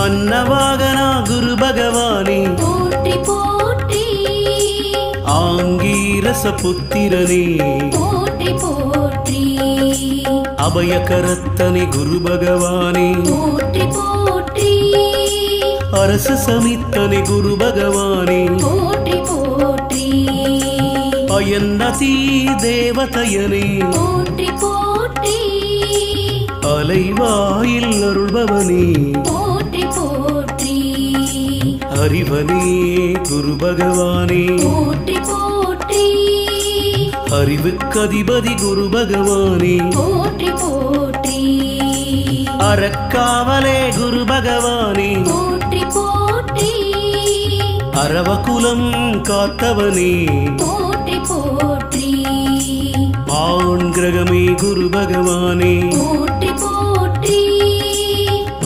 अन्नवागना गुरु भगवानी पोट्रि पोट्रि आंगीरस पुत्तिरने पोट्रि पोट्रि अभयकरत्तने गुरु भगवानी पोट्रि पोट्रि अरस समित्तने गुरु भगवानी पोट्रि पोट्रि अयन्नती देवतयने पोट्रि पोट्रि अलैवायिल अरुள்பவனே पोट्रि पोट्रि அறிவனே குரு பகவானே पोट्रि पोट्रि அறிவுக்கதிபதி குரு பகவானே पोट्रि पोट्रि அறக்காவலே குரு பகவானே पोट्रि पोट्रि அரவகுலம் காத்தவனே पोट्रि पोट्रि ஆண் கிரகமே குரு பகவானே पोट्रि